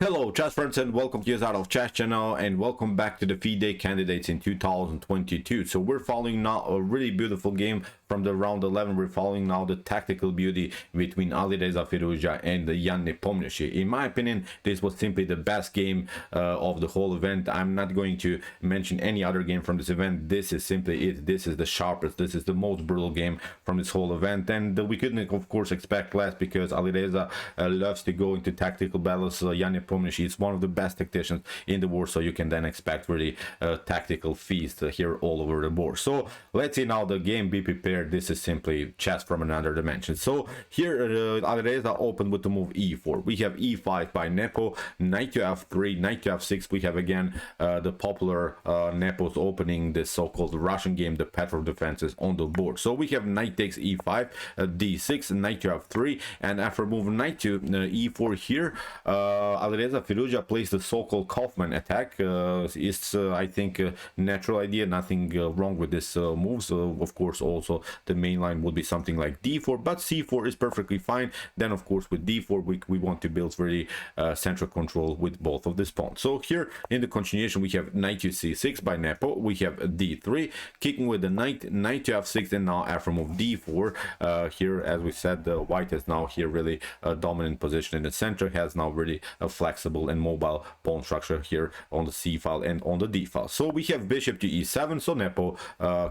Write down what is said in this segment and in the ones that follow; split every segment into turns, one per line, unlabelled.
Hello chess friends and welcome to Jozarov chess channel and welcome back to the FIDE Candidates in 2022. So we're following now a really beautiful game from the round 11. We're following now the tactical beauty between Alireza Firouzja and Jan Nepomniachtchi. In my opinion, this was simply the best game of the whole event. I'm not going to mention any other game from this event. This is simply it. This is the sharpest, this is the most brutal game from this whole event, and we couldn't of course expect less because Alireza loves to go into tactical battles. Jan Nepomniachtchi is one of the best tacticians in the world, so you can then expect really tactical feast here all over the board. So let's see now the game. Be prepared. This is simply chess from another dimension. So here Alireza opened with the move e4. We have e5 by Nepo, knight to f3, knight to f6. We have again the popular Nepo's opening the so-called Russian game, the Petrov defenses on the board. So we have knight takes e5, d6, knight to f3, and after move knight to e4 here, Alireza Firouzja plays the so-called Kaufman attack. It's I think a natural idea, nothing wrong with this move. So of course also the main line would be something like d4, but c4 is perfectly fine. Then of course with d4 we want to build really central control with both of these pawns. So here in the continuation we have knight to c6 by Nepo. We have d3, kicking with the knight, knight to f6, and now after move d4. Here, as we said, the white is now here really a dominant position in the center, has now really a flexible and mobile pawn structure here on the c file and on the d file. So we have bishop to e7. So Nepo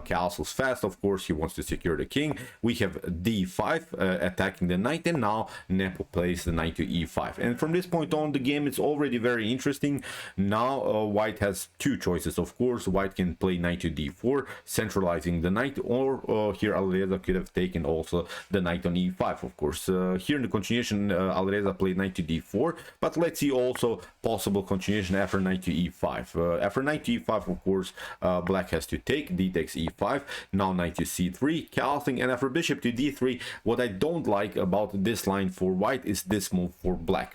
castles fast. Of course he wants to secure the king. We have d5 attacking the knight, and now Nepo plays the knight to e5. And from this point on the game it's already very interesting. Now white has two choices. Of course white can play knight to d4, centralizing the knight, or here Alireza could have taken also the knight on e5. Of course here in the continuation Alireza played knight to d4, but let's see also possible continuation after knight to e5. After knight to e5 of course black has to take, d takes e5, now knight to c3, castling, and after bishop to d3. What I don't like about this line for white is this move for black.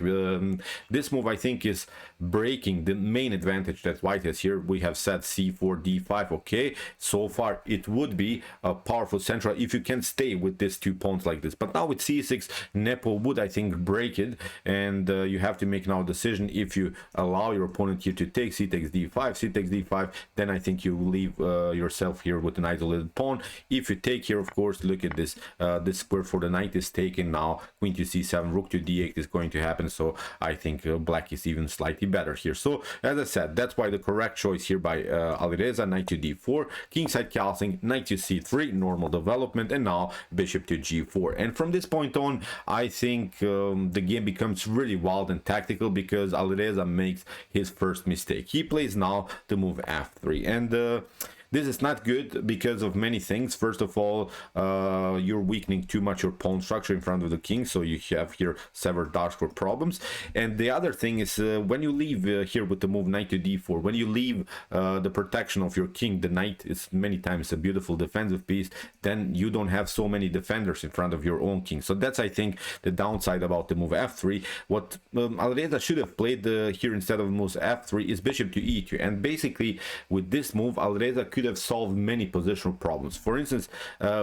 This move I think is breaking the main advantage that white has here. We have said c4 d5. Okay, so far it would be a powerful central if you can stay with these two pawns like this, but now with c6 Nepo would I think break it, and you have to make now a decision. If you allow your opponent here to take, c takes d5, c takes d5, then I think you leave yourself here with an isolated pawn. If you take here, of course, look at this, this square for the knight is taken. Now queen to c7, rook to d8 is going to happen, so I think black is even slightly better here. So as I said, that's why the correct choice here by Alireza, knight to d4, kingside castling, knight to c3, normal development, and now bishop to g4. And from this point on I think the game becomes really wild and tactical because Alireza makes his first mistake. He plays now the move f3, and this is not good because of many things. First of all, you're weakening too much your pawn structure in front of the king, so you have here several dark square problems. And the other thing is when you leave here with the move knight to d4, when you leave the protection of your king, the knight is many times a beautiful defensive piece, then you don't have so many defenders in front of your own king. So that's I think the downside about the move f3. What Alireza should have played here instead of moves f3 is bishop to e2, and basically with this move Alireza could have solved many positional problems. For instance,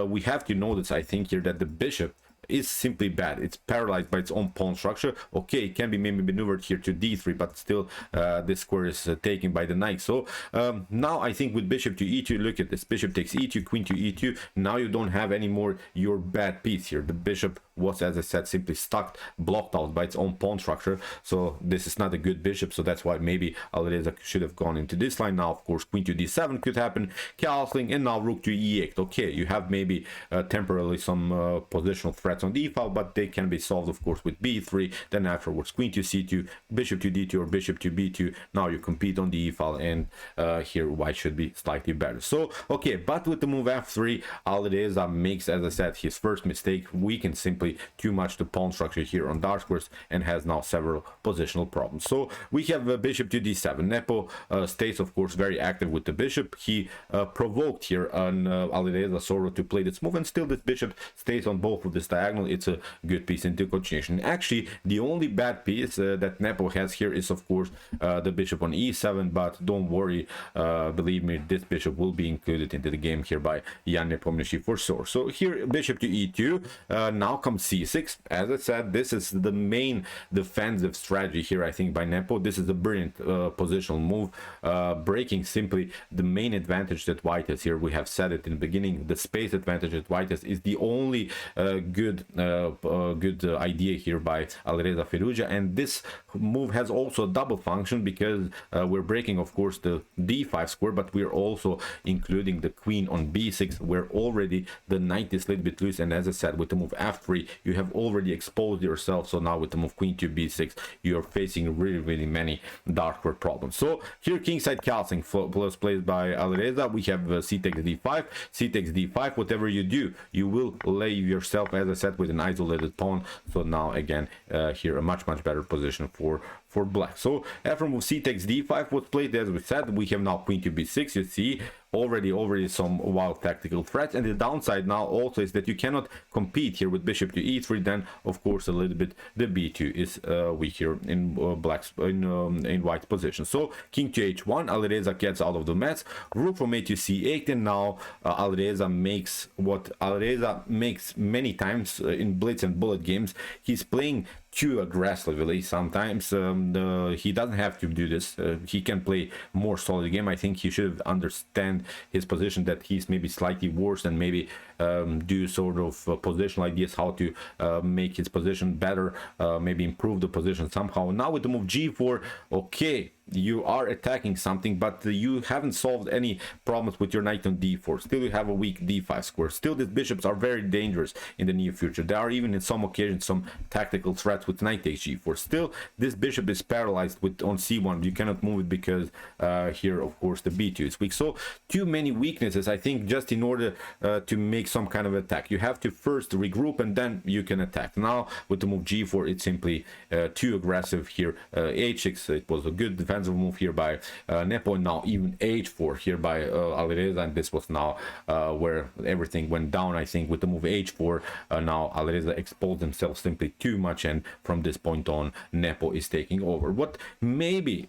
we have to notice I think here that the bishop is simply bad. It's paralyzed by its own pawn structure. Okay, it can be maybe maneuvered here to d3, but still this square is taken by the knight. So now I think with bishop to e2, look at this, bishop takes e2, queen to e2. Now you don't have anymore your bad piece here. The bishop was, as I said, simply stuck, blocked out by its own pawn structure, so this is not a good bishop. So that's why maybe Alireza should have gone into this line. Now of course queen to d7 could happen, castling, and now rook to e8. Okay, you have maybe temporarily some positional threats on d file, but they can be solved of course with b3. Then afterwards queen to c2, bishop to d2, or bishop to b2. Now you compete on the e file, and here white should be slightly better. So okay, but with the move f3 Alireza makes, as I said, his first mistake. We can simply too much the pawn structure here on dark squares and has now several positional problems. So we have bishop to d7. Nepo stays of course very active with the bishop. He provoked here on Alireza Soro to play this move, and still this bishop stays on both of this diagonal. It's a good piece into continuation. Actually the only bad piece that Nepo has here is of course the bishop on e7, but don't worry, believe me, this bishop will be included into the game here by Jan Nepomniachtchi for sure. So here bishop to e2, now comes c6. As I said, this is the main defensive strategy here, I think, by Nepo. This is a brilliant positional move, breaking simply the main advantage that white has here. We have said it in the beginning, the space advantage that white has is the only good idea here by Alireza Firouzja. And this move has also a double function, because we're breaking, of course, the d5 square, but we're also including the queen on b6, where already the knight is a little bit loose. And as I said, with the move f3, you have already exposed yourself. So now with the move queen to b6, you're facing really many darker problems. So here kingside castling plus played by Alireza. We have c takes d5, c takes d5. Whatever you do, you will lay yourself, as I said, with an isolated pawn. So now again, here a much better position for black. So after move c takes d5 was played, as we said, we have now queen to b6. You see already some wild tactical threats. And the downside now also is that you cannot compete here with bishop to e3. Then of course a little bit the b2 is weak here in in white's position. So king to h1, Alireza gets out of the mess. Rook from a to c8, and now Alireza makes what Alireza makes many times in blitz and bullet games. He's playing too aggressively sometimes. He doesn't have to do this. He can play more solid game. I think he should understand his position, that he's maybe slightly worse, and maybe do sort of positional ideas, how to make his position better, maybe improve the position somehow. Now with the move g4, okay, you are attacking something, but you haven't solved any problems with your knight on d4. Still you have a weak d5 square. Still these bishops are very dangerous in the near future. There are even in some occasions some tactical threats with knight takes g4. Still this bishop is paralyzed with on c1. You cannot move it because here of course the b2 is weak. So too many weaknesses, I think, just in order to make some kind of attack. You have to first regroup and then you can attack. Now with the move g4, it's simply too aggressive here. h6, it was a good defensive move here by Nepo. Now even h4 here by Alireza, and this was now where everything went down, I think, with the move h4. Now Alireza exposed himself simply too much, and from this point on Nepo is taking over. What maybe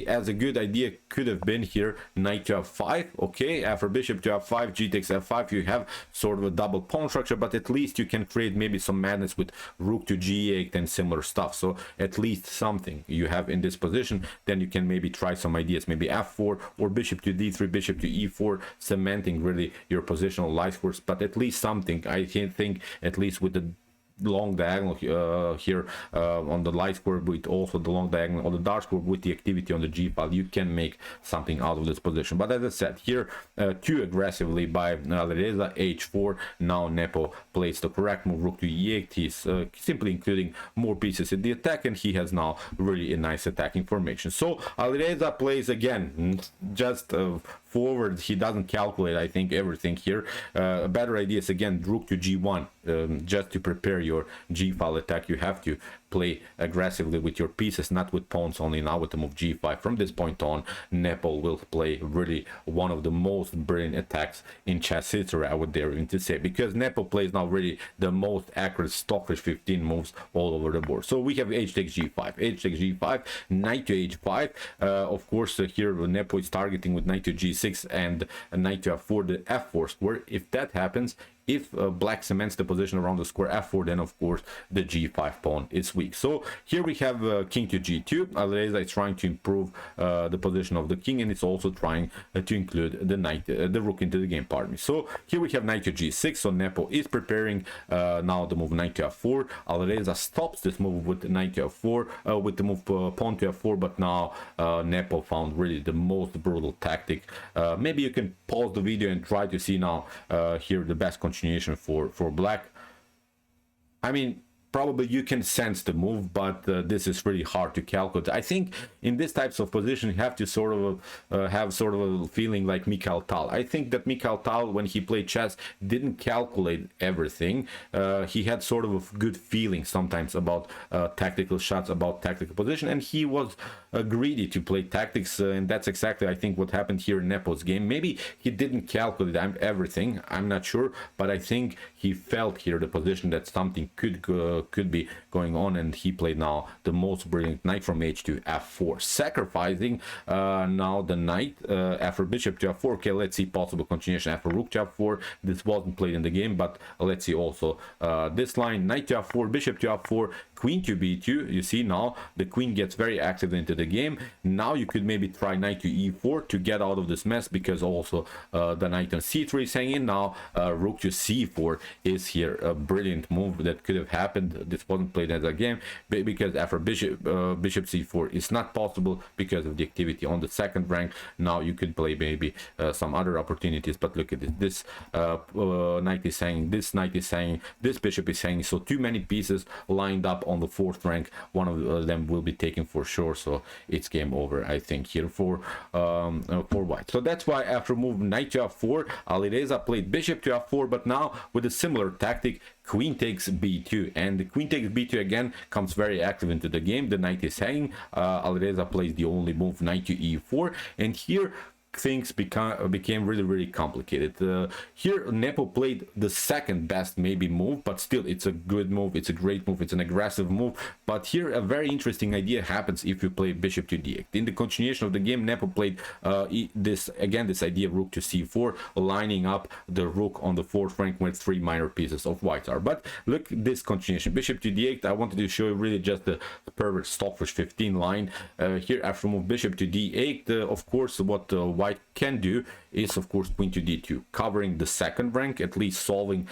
as a good idea could have been here, knight to f5. Okay, after bishop to f5, g takes f5, you have sort of a double pawn structure, but at least you can create maybe some madness with rook to g8 and similar stuff. So at least something you have in this position. Then you can maybe try some ideas, maybe f4 or bishop to d3, bishop to e4, cementing really your positional light force. But at least something, I think, at least with the long diagonal here on the light square, with also the long diagonal on the dark square, with the activity on the g file, you can make something out of this position. But as I said, here too aggressively by Alireza, h4. Now Nepo plays the correct move, rook to e8. He's simply including more pieces in the attack, and he has now really a nice attacking formation. So Alireza plays again just forward. He doesn't calculate, I think, everything here. A better idea is again rook to g1, just to prepare your g file attack. You have to play aggressively with your pieces, not with pawns only. Now with the move g5, from this point on, Nepo will play really one of the most brilliant attacks in chess history, I would dare even to say, because Nepo plays now really the most accurate stockfish 15 moves all over the board. So we have h takes g5, h takes g5, knight to h5. Of course, here Nepo is targeting with knight to g6 and knight to f4, the f4 square. If that happens, if black cements the position around the square f4, then of course the g5 pawn is weak. So here we have king to g2. Alireza is trying to improve the position of the king, and it's also trying to include the knight, the rook into the game, pardon me. So here we have knight to g6. So Nepo is preparing now the move knight to f4. Alireza stops this move with knight to f4, with the move pawn to f4, but now Nepo found really the most brutal tactic. Maybe you can pause the video and try to see now here the best continuation for black. I mean, probably you can sense the move, but this is really hard to calculate. I think in this types of position you have to sort of have sort of a feeling like Mikhail Tal. I think that Mikhail Tal, when he played chess, didn't calculate everything. He had sort of a good feeling sometimes about tactical shots, about tactical position, and he was greedy to play tactics, and that's exactly, I think, what happened here in Nepo's game. Maybe he didn't calculate everything, I'm not sure, but I think he felt here the position that something could could be going on, and he played now the most brilliant knight from h2 f4, sacrificing now the knight after bishop to f4. Okay, let's see possible continuation after rook to f4. This wasn't played in the game, but let's see also this line, knight to f4, bishop to f4, queen to b2. You see now the queen gets very active into the game. Now you could maybe try knight to e4 to get out of this mess, because also the knight on c3 is hanging. Now rook to c4 is here a brilliant move that could have happened. This wasn't played as a game because after bishop c4 is not possible because of the activity on the second rank. Now you could play maybe some other opportunities, but look at this knight is hanging, this knight is hanging, this bishop is hanging, so too many pieces lined up on the fourth rank. One of them will be taken for sure, so it's game over, I think, here for white. So that's why after move knight to f4, Alireza played bishop to f4, but now with a similar tactic, queen takes b2, and the queen takes b2 again comes very active into the game. The knight is hanging. Alireza plays the only move, knight to e4, and here things became really complicated. Here Nepo played the second best maybe move, but still it's a good move, it's a great move, it's an aggressive move. But here a very interesting idea happens if you play bishop to d8. In the continuation of the game, Nepo played this idea, rook to c4, lining up the rook on the fourth rank with three minor pieces of white are. But look, this continuation, bishop to d8, I wanted to show you really just the perfect stockfish 15 line. Here after move bishop to d8, of course what white can do is of course queen to d2, covering the second rank, at least solving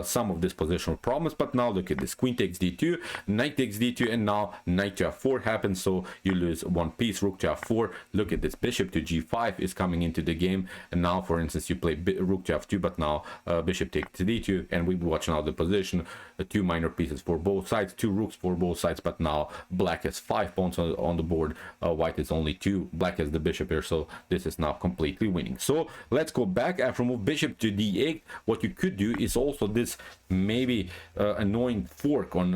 some of this positional problems. But now look at this, queen takes d2, knight takes d2, and now knight to f4 happens, so you lose one piece. Rook to f4, look at this, bishop to g5 is coming into the game, and now for instance you play rook to f2, but now bishop takes d2, and we watch now the position, two minor pieces for both sides, two rooks for both sides, but now black has 5 pawns on the board, white is only 2, black has the bishop here, so this is now completely winning. So let's go back after move bishop to d8. What you could do is also this maybe annoying fork on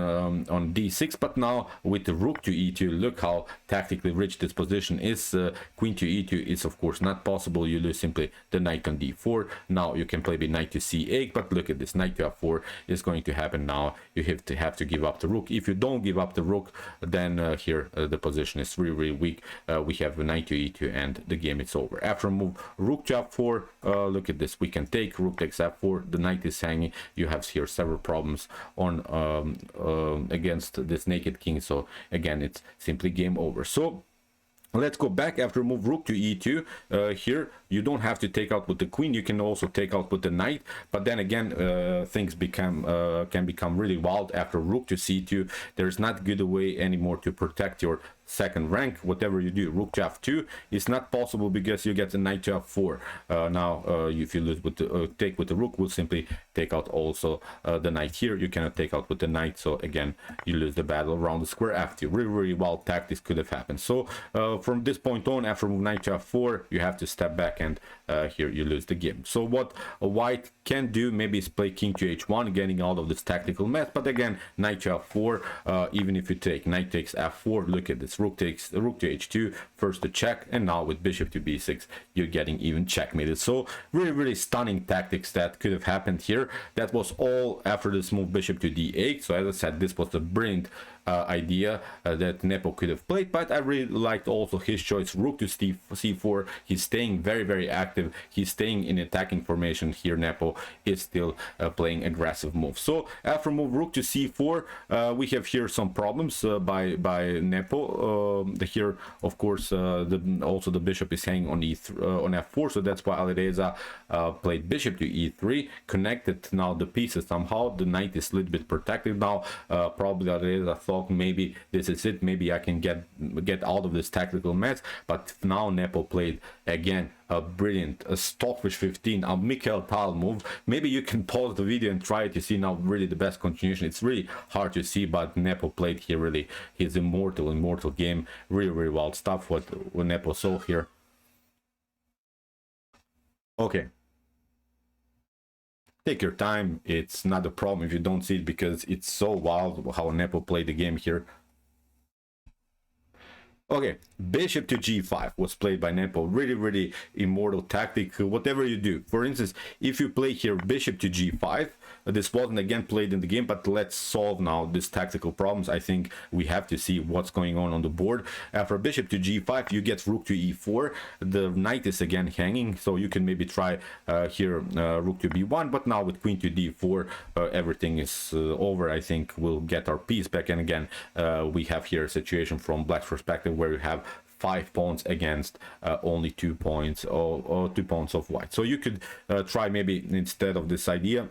d6, but now with the rook to e2, look how tactically rich this position is. Queen to e2 is of course not possible, you lose simply the knight on d4. Now you can play the knight to c8, but look at this, knight to f4 is going to happen. Now you have to give up the rook. If you don't give up the rook, then here the position is really weak. We have a knight to e2 and the game is over. After move rook to f4, look at this, we can take rook takes f4, the knight is hanging. You have here several problems on against this naked king, so again it's simply game over. So let's go back after move rook to e2. Here you don't have to take out with the queen, you can also take out with the knight, but then again things can become really wild after rook to c2. There's not good a way anymore to protect your second rank. Whatever you do, rook to f2 is not possible because you get the knight to f4. Now if you lose with the take with the rook, we'll simply take out also the knight here. You cannot take out with the knight, so again you lose the battle around the square f2. Really wild tactics could have happened. So from this point on, after move knight to f4, you have to step back, and here you lose the game. So what white can do maybe is play king to h1, getting out of this tactical mess. But again, knight to f4, even if you take knight takes f4, look at this, rook to h2, first the check, and now with bishop to b6 you're getting even checkmated. So really stunning tactics that could have happened here. That was all after this move bishop to d8. So as I said, this was a brilliant idea that Nepo could have played, but I really liked also his choice, rook to c4. He's staying very active, he's staying in attacking formation here. Nepo is still playing aggressive moves. So after move rook to c4, we have here some problems by Nepo. Here of course also the bishop is hanging on on f4, so that's why Alireza played bishop to e3, connected now the pieces somehow. The knight is a little bit protected now. Probably Alireza thought maybe this is it, maybe I can get out of this tactical mess. But now Nepo played again a brilliant stockfish 15, a Mikhail Tal move. Maybe you can pause the video and try to see now really the best continuation. It's really hard to see, but Nepo played here really his immortal game. Really wild stuff what Nepo saw here. Okay, take your time, it's not a problem if you don't see it, because it's so wild how Nepo played the game here. Okay, bishop to g5 was played by Nepo. Really immortal tactic. Whatever you do, for instance, if you play here bishop to g5, this wasn't again played in the game, but let's solve now these tactical problems. I think we have to see what's going on the board. After bishop to g5, you get rook to e4. The knight is again hanging, so you can maybe try here rook to b1, but now with queen to d4, everything is over. I think we'll get our piece back, and again we have here a situation from black's perspective where you have 5 pawns against only 2 points or 2 pawns of white. So you could try maybe instead of this idea,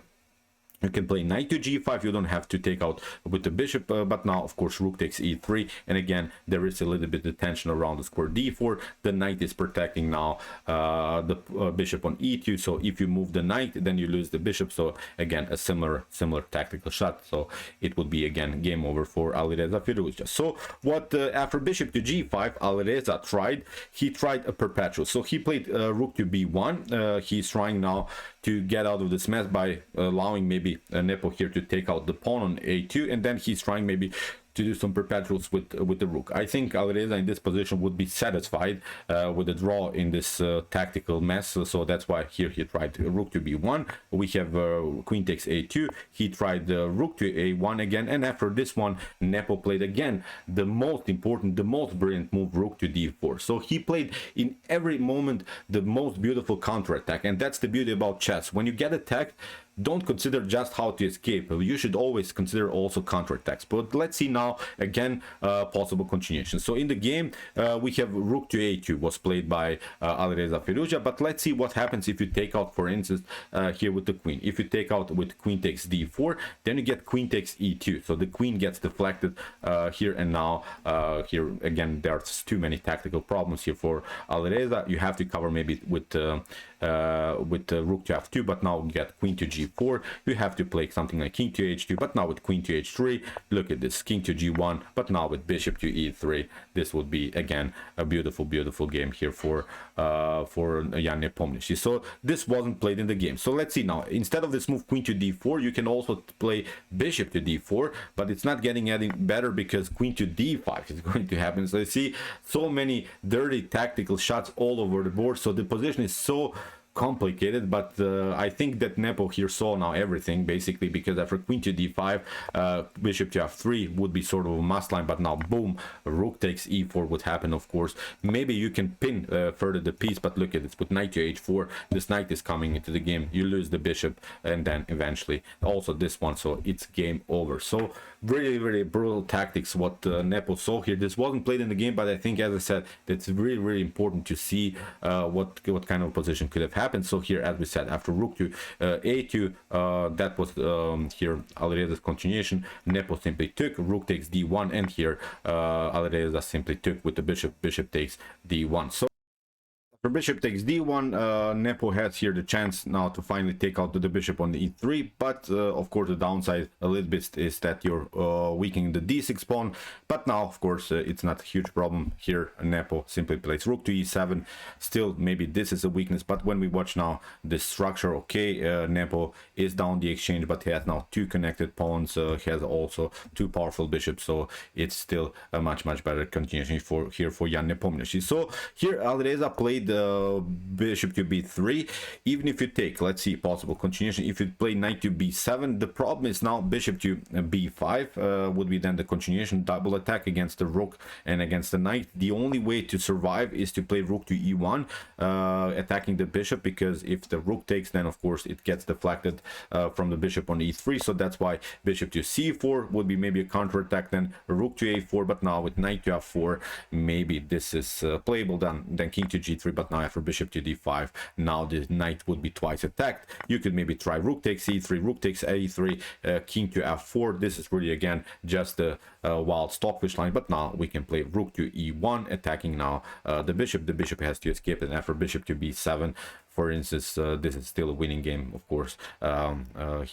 you can play knight to g5. You don't have to take out with the bishop, but now of course rook takes e3, and again there is a little bit of tension around the square d4. The knight is protecting now the bishop on e2, so if you move the knight then you lose the bishop. So again a similar tactical shot, so it would be again game over for Alireza Firouzja. So what after bishop to g5 Alireza tried, he tried a perpetual. So he played rook to b1. He's trying now to get out of this mess by allowing maybe Nepo here to take out the pawn on a2, and then he's trying maybe to do some perpetuals with the rook. I think Alireza in this position would be satisfied with the draw in this tactical mess, so that's why here he tried rook to b1. We have queen takes a2. He tried rook to a1 again, and after this one Nepo played again the most important, the most brilliant move, rook to d4. So he played in every moment the most beautiful counterattack, and that's the beauty about chess. When you get attacked, don't consider just how to escape. You should always consider also counterattacks. But let's see now again possible continuation. So in the game we have rook to a2 was played by Alireza Firouzja, but let's see what happens if you take out, for instance, here with the queen. If you take out with queen takes d4, then you get queen takes e2, so the queen gets deflected here, and now here again there's too many tactical problems here for Alireza. You have to cover maybe with rook to f2, but now you get queen to g4. You have to play something like king to h2, but now with queen to h3. Look at this, king to g1, but now with bishop to e3. This would be again a beautiful game here for Jan Nepomniachtchi. So this wasn't played in the game. So let's see now, instead of this move queen to d4, you can also play bishop to d4, but it's not getting any better because queen to d5 is going to happen. So you see so many dirty tactical shots all over the board, so the position is so complicated, but I think that Nepo here saw now everything basically, because after queen to d5, bishop to f3 would be sort of a must line, but now boom, rook takes e4 would happen. Of course maybe you can pin further the piece, but look at this, with knight to h4, this knight is coming into the game, you lose the bishop, and then eventually also this one, so it's game over. So really brutal tactics what Nepo saw here. This wasn't played in the game, but I think, as I said, it's really important to see what kind of position could have happened. So here, as we said, after rook to a2, that was here Alireza's continuation. Nepo simply took, rook takes d1, and here Alireza simply took with the bishop takes d1. So for bishop takes d1, Nepo has here the chance now to finally take out the bishop on the e3, but of course the downside a little bit is that you're weakening the d6 pawn. But now of course it's not a huge problem here. Nepo simply plays rook to e7. Still maybe this is a weakness, but when we watch now the structure, okay, Nepo is down the exchange, but he has now 2 connected pawns, he has also 2 powerful bishops, so it's still a much better continuation for Jan Nepomniachtchi. So here Alireza played bishop to b3. Even if you take, let's see, possible continuation, if you play knight to b7, the problem is now bishop to b5 would be then the continuation, double attack against the rook and against the knight. The only way to survive is to play rook to e1, attacking the bishop, because if the rook takes, then of course it gets deflected from the bishop on e3. So that's why bishop to c4 would be maybe a counter attack, then rook to a4, but now with knight to f4 maybe this is playable. Then king to g3, but now after bishop to d5, now the knight would be twice attacked. You could maybe try rook takes e3, rook takes a3, king to f4. This is really again just a wild stockfish line, but now we can play rook to e1, attacking now the bishop. The bishop has to escape, and after bishop to b7, for instance, this is still a winning game, of course.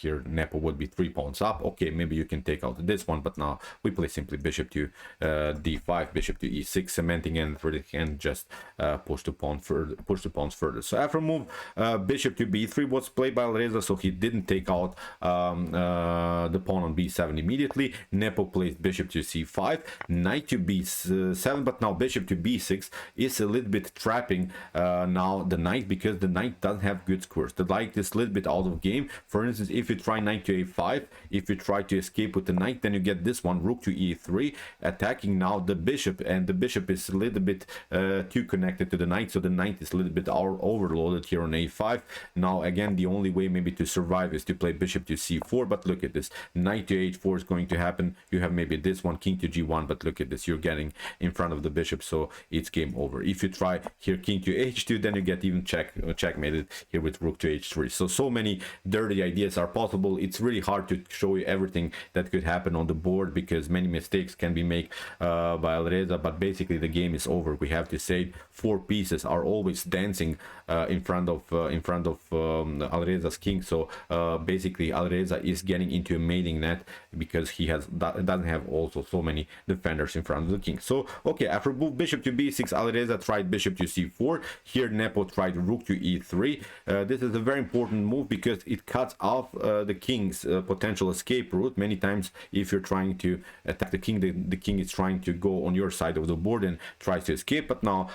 Here Nepo would be 3 pawns up. Okay, maybe you can take out this one, but now we play simply bishop to d5, bishop to e6, cementing, and just push the pawns further. So after move bishop to b3 was played by Alireza, so he didn't take out the pawn on b7 immediately. Nepo plays bishop to c5, knight to b7, but now bishop to b6 is a little bit trapping now the knight, because the knight doesn't have good squares. The knight is a little bit out of game. For instance, if you try knight to a5, if you try to escape with the knight, then you get this one, rook to e3, attacking now the bishop, and the bishop is a little bit too connected to the knight, so the knight is a little bit overloaded here on a5. Now again, the only way maybe to survive is to play bishop to c4, but look at this, knight to h4 is going to happen. You have maybe this one, king to g1, but look at this, you're getting in front of the bishop, so it's game over. If you try here king to h2, then you get even checkmated here with rook to h3. So many dirty ideas are possible. It's really hard to show you everything that could happen on the board because many mistakes can be made by Alireza, but basically the game is over. We have to say 4 pieces are always dancing in front of Alireza's king. So basically Alireza is getting into a mating net because he doesn't have also so many defenders in front of the king. So okay, after move bishop to b6, Alireza tried bishop to c4. Here Nepo tried rook to e3. This is a very important move because it cuts off the king's potential escape route. Many times if you're trying to attack the king, the king is trying to go on your side of the board and tries to escape, but now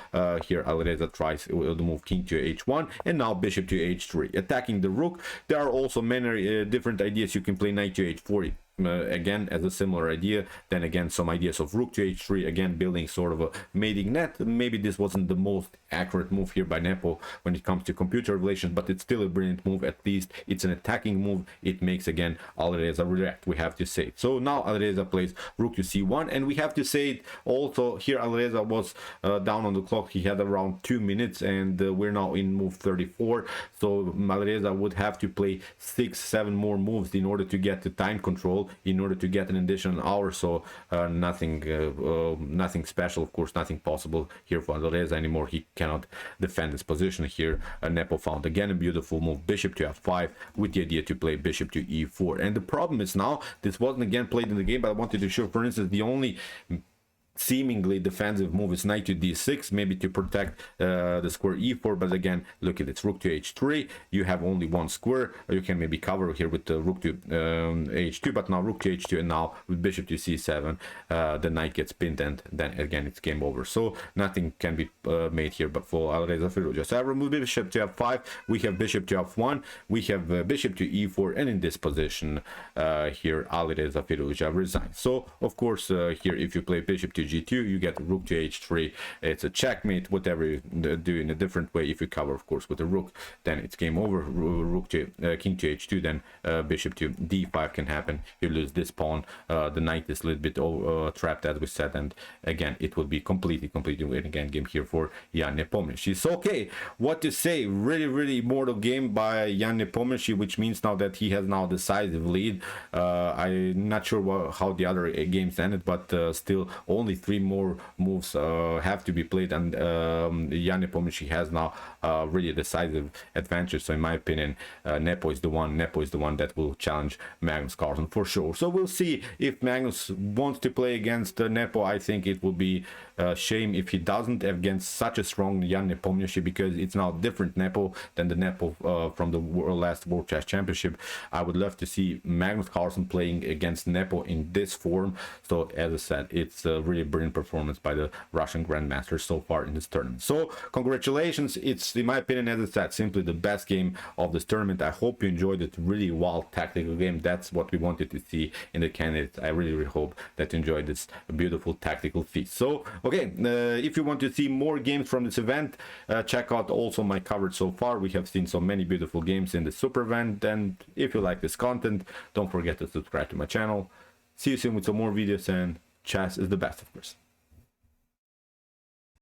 here Alireza tries to move king to h1 and now bishop to h3, attacking the rook. There are also many different ideas. You can play knight to h4 again as a similar idea, then again some ideas of rook to h3, again building sort of a mating net. Maybe this wasn't the most accurate move here by Nepo when it comes to computer relations, but it's still a brilliant move. At least it's an attacking move. It makes again Alireza react, we have to say. So now Alireza plays rook to c1, and we have to say it also here Alireza was down on the clock. He had around 2 minutes, and we're now in move 34, so Alireza would have to play 6-7 more moves in order to get the time control, in order to get an additional hour. So nothing special, of course, nothing possible here for Alireza anymore. He cannot defend his position here. Nepo found again a beautiful move, bishop to f5, with the idea to play bishop to e4. And the problem is now, this wasn't again played in the game, but I wanted to show, for instance, the only seemingly defensive move is knight to d6, maybe to protect the square e4, but again look at it, rook to h3, you have only one square. You can maybe cover here with the rook to h2, but now rook to h2, and now with bishop to c7 the knight gets pinned, and then again it's game over. So nothing can be made here but for Alireza Firouzja. So I remove bishop to f5, we have bishop to f1, we have bishop to e4, and in this position here Alireza Firouzja resigns. So of course here if you play bishop to g2, you get rook to h3, it's a checkmate. Whatever you do in a different way, if you cover of course with a rook, then it's game over. Rook to king to h2, then bishop to d5 can happen. You lose this pawn, the knight is a little bit trapped as we said, and again it will be completely again game here for Jan Nepomniachtchi. So okay, what to say, really immortal game by Jan Nepomniachtchi, which means now that he has now decisive lead. I'm not sure how the other games ended, but still only 3 more moves have to be played, and Jan Nepomniachtchi has now really a decisive advantage. So in my opinion, Nepo is the one that will challenge Magnus Carlsen for sure. So we'll see if Magnus wants to play against Nepo. I think it will be a shame if he doesn't against such a strong Jan Nepomniachtchi, because it's now different Nepo than the Nepo from the last World Chess Championship. I would love to see Magnus Carlsen playing against Nepo in this form. So as I said, it's a really brilliant performance by the Russian Grandmaster so far in this tournament. So congratulations. It's, in my opinion, as I said, simply the best game of this tournament. I hope you enjoyed it. Really wild tactical game. That's what we wanted to see in the candidates. I really hope that you enjoyed this beautiful tactical feast. So okay, if you want to see more games from this event, check out also my coverage so far. We have seen so many beautiful games in the super event, and if you like this content, don't forget to subscribe to my channel. See you soon with some more videos, and chess is the best, of course.